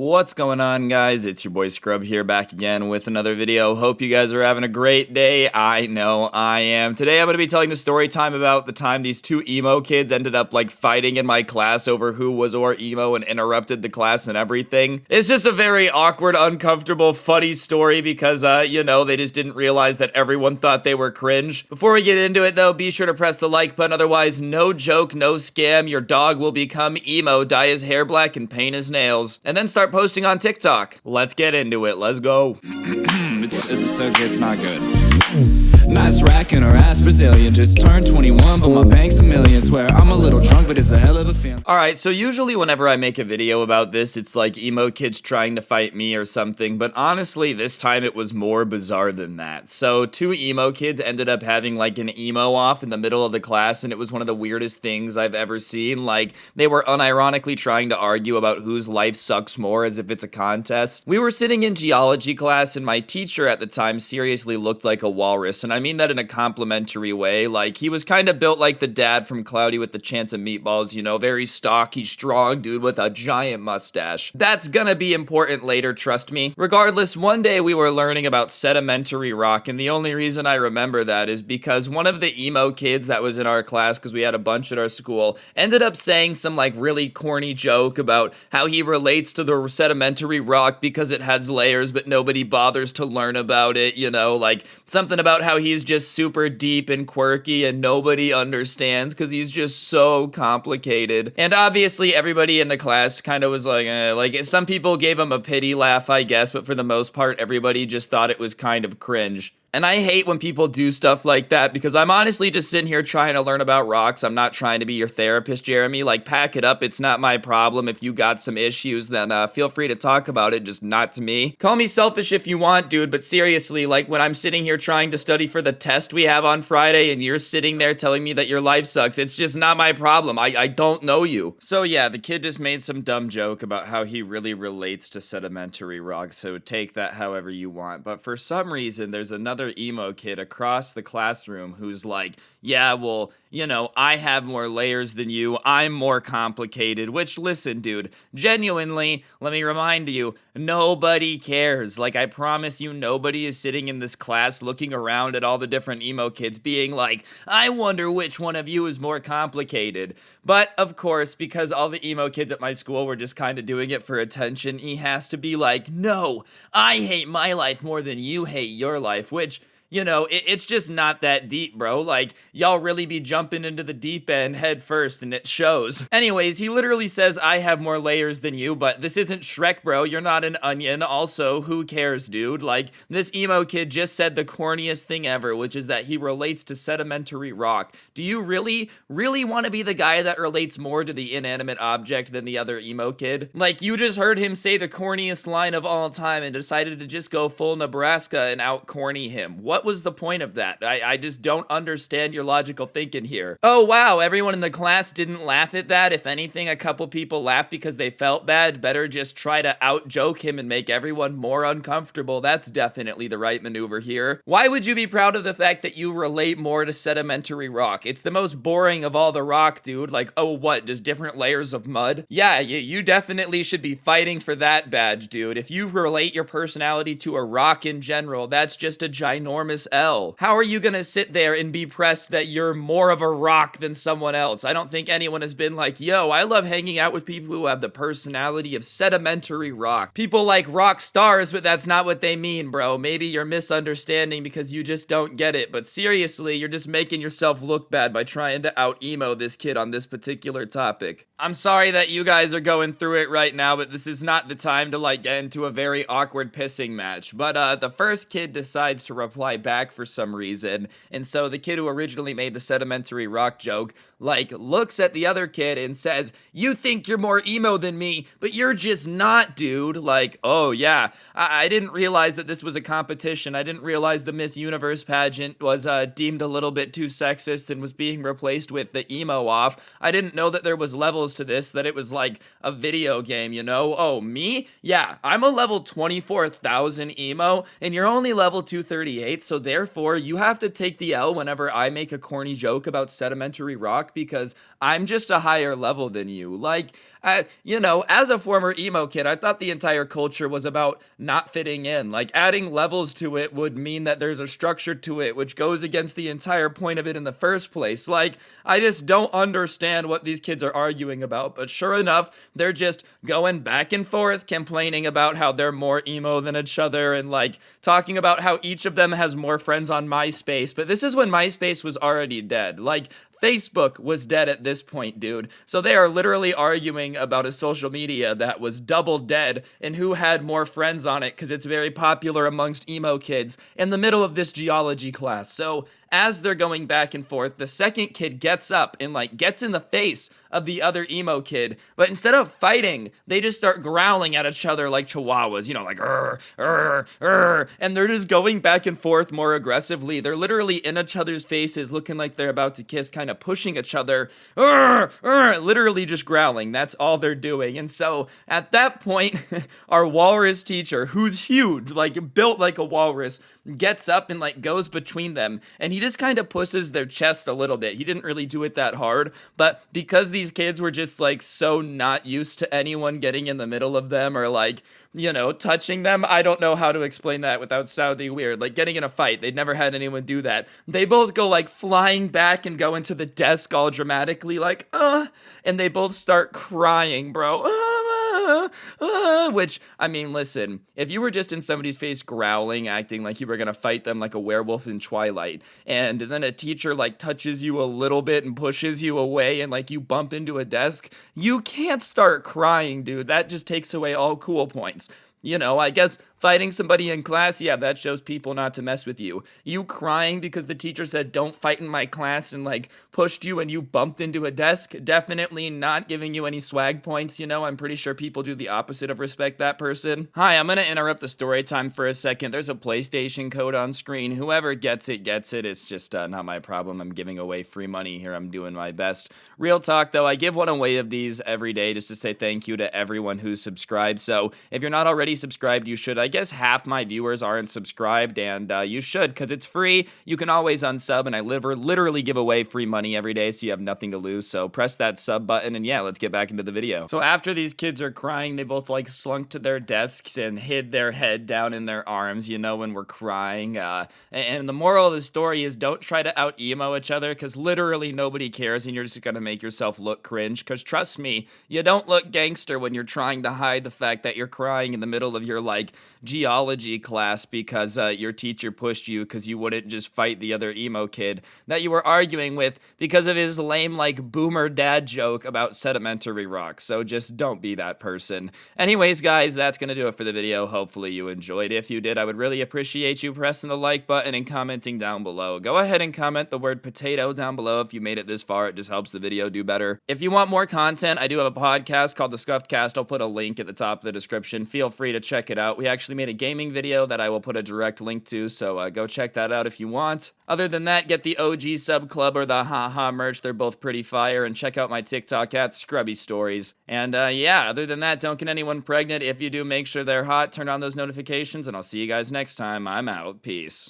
What's going on, guys? It's your boy Scrub here, back again with another video. Hope you guys are having a great day. I know I am. Today I'm going to be telling the story time about the time these two emo kids ended up like fighting in my class over who was or emo and interrupted the class and everything. It's just a very awkward, uncomfortable, funny story because, you know, they just didn't realize that everyone thought they were cringe. Before we get into it though, be sure to press the like button, otherwise no joke, no scam, your dog will become emo, dye his hair black, and paint his nails. And then start posting on TikTok. Let's get into it. Let's go. It's so good, it's not good. Nice rack and her ass Brazilian. Just turned 21, but my bank's a million. Swear I'm a little drunk, but it's a hell of a feeling. Alright, so usually whenever I make a video about this, it's like emo kids trying to fight me or something, but honestly, this time it was more bizarre than that. So, two emo kids ended up having like an emo off in the middle of the class, and it was one of the weirdest things I've ever seen. Like, they were unironically trying to argue about whose life sucks more as if it's a contest. We were sitting in geology class, and my teacher at the time seriously looked like a walrus, and I mean that in a complimentary way. Like, he was kind of built like the dad from Cloudy with the Chance of Meatballs, you know, very stocky, strong dude with a giant mustache. That's gonna be important later, trust me. Regardless, one day we were learning about sedimentary rock, and the only reason I remember that is because one of the emo kids that was in our class, because we had a bunch at our school, ended up saying some like really corny joke about how he relates to the sedimentary rock because it has layers but nobody bothers to learn about it, you know, like something about how he's just super deep and quirky and nobody understands because he's just so complicated. And obviously everybody in the class kind of was like some people gave him a pity laugh, I guess, but for the most part everybody just thought it was kind of cringe. And I hate when people do stuff like that because I'm honestly just sitting here trying to learn about rocks. I'm not trying to be your therapist, Jeremy. Like, pack it up. It's not my problem. If you got some issues, then feel free to talk about it, just not to me. Call me selfish if you want, dude, but seriously, like, when I'm sitting here trying to study for the test we have on Friday and you're sitting there telling me that your life sucks, it's just not my problem. I don't know you. So yeah, the kid just made some dumb joke about how he really relates to sedimentary rock, so take that however you want. But for some reason, there's another emo kid across the classroom who's like, yeah, well, you know, I have more layers than you, I'm more complicated, which, listen, dude, genuinely, let me remind you, nobody cares. Like, I promise you, nobody is sitting in this class looking around at all the different emo kids being like, I wonder which one of you is more complicated. But, of course, because all the emo kids at my school were just kind of doing it for attention, he has to be like, no, I hate my life more than you hate your life, which, you know, it's just not that deep, bro. Like, y'all really be jumping into the deep end head first, and it shows. Anyways, he literally says, I have more layers than you, but this isn't Shrek, bro. You're not an onion. Also, who cares, dude? Like, this emo kid just said the corniest thing ever, which is that he relates to sedimentary rock. Do you really want to be the guy that relates more to the inanimate object than the other emo kid? Like, you just heard him say the corniest line of all time and decided to just go full Nebraska and out-corny him. What was the point of that? I just don't understand your logical thinking here. Oh wow, everyone in the class didn't laugh at that. If anything, a couple people laughed because they felt bad. Better just try to out-joke him and make everyone more uncomfortable. That's definitely the right maneuver here. Why would you be proud of the fact that you relate more to sedimentary rock? It's the most boring of all the rock, dude. Like, oh what, just different layers of mud? Yeah, you definitely should be fighting for that badge, dude. If you relate your personality to a rock in general, that's just a ginormous L. How are you gonna sit there and be pressed that you're more of a rock than someone else? I don't think anyone has been like, yo, I love hanging out with people who have the personality of sedimentary rock. People like rock stars, but that's not what they mean, bro. Maybe you're misunderstanding because you just don't get it, but seriously, you're just making yourself look bad by trying to out-emo this kid on this particular topic. I'm sorry that you guys are going through it right now, but this is not the time to like get into a very awkward pissing match. But the first kid decides to reply back for some reason, and so the kid who originally made the sedimentary rock joke like looks at the other kid and says, you think you're more emo than me, but you're just not, dude. Like, oh yeah, I didn't realize that this was a competition. I didn't realize the Miss Universe pageant was deemed a little bit too sexist and was being replaced with the emo off. I didn't know that there was levels to this, that it was like a video game, you know? Oh, me? Yeah, I'm a level 24,000 emo, and you're only level 238, So therefore, you have to take the L whenever I make a corny joke about sedimentary rock because I'm just a higher level than you. Like, as a former emo kid, I thought the entire culture was about not fitting in. Like, adding levels to it would mean that there's a structure to it, which goes against the entire point of it in the first place. Like, I just don't understand what these kids are arguing about. But sure enough, they're just going back and forth, complaining about how they're more emo than each other, and like talking about how each of them has more friends on MySpace. But this is when MySpace was already dead. Like, Facebook was dead at this point, dude. So they are literally arguing about a social media that was double dead and who had more friends on it because it's very popular amongst emo kids in the middle of this geology class. So as they're going back and forth, the second kid gets up and like gets in the face of the other emo kid, but instead of fighting, they just start growling at each other like chihuahuas, like and they're just going back and forth more aggressively. They're literally in each other's faces, looking like they're about to kiss, kind of pushing each other, literally just growling. That's all they're doing. And so at that point, our walrus teacher, who's huge, like built like a walrus, gets up and like goes between them, and he just kind of pushes their chest a little bit. He didn't really do it that hard, but because these kids were just like so not used to anyone getting in the middle of them or like, touching them. I don't know how to explain that without sounding weird. Like getting in a fight, they'd never had anyone do that. They both go like flying back and go into the desk all dramatically like, and they both start crying, bro. Which, I mean, listen, if you were just in somebody's face growling, acting like you were gonna fight them like a werewolf in Twilight, and then a teacher like touches you a little bit and pushes you away and like you bump into a desk, you can't start crying, dude. That just takes away all cool points. I guess fighting somebody in class, yeah, that shows people not to mess with you. You crying because the teacher said don't fight in my class and like pushed you and you bumped into a desk, definitely not giving you any swag points. I'm pretty sure people do the opposite of respect that person. Hi, I'm gonna interrupt the story time for a second. There's a PlayStation code on screen. Whoever gets it, gets it. It's just not my problem. I'm giving away free money here. I'm doing my best. Real talk though, I give one away of these every day just to say thank you to everyone who's subscribed. So if you're not already subscribed, you should. I guess half my viewers aren't subscribed, and you should, because it's free. You can always unsub, and I literally give away free money every day, so you have nothing to lose. So press that sub button, and yeah, let's get back into the video. So after these kids are crying, they both like slunk to their desks and hid their head down in their arms, when we're crying. And the moral of the story is don't try to out emo each other, because literally nobody cares, and you're just gonna make yourself look cringe. Because trust me, you don't look gangster when you're trying to hide the fact that you're crying in the middle of your like geology class because your teacher pushed you because you wouldn't just fight the other emo kid that you were arguing with because of his lame like boomer dad joke about sedimentary rocks. So just don't be that person. Anyways, guys, that's gonna do it for the video. Hopefully you enjoyed. If you did, I would really appreciate you pressing the like button and commenting down below. Go ahead and comment the word potato down below if you made it this far. It just helps the video do better. If you want more content, I do have a podcast called the Skuffed Cast. I'll put a link at the top of the description. Feel free to check it out. We actually made a gaming video that I will put a direct link to, so go check that out if you want. Other than that, get the OG Sub Club or the Haha merch. They're both pretty fire. And check out my TikTok at Scrubby Stories. And yeah, other than that, don't get anyone pregnant. If you do, make sure they're hot. Turn on those notifications, and I'll see you guys next time. I'm out. Peace.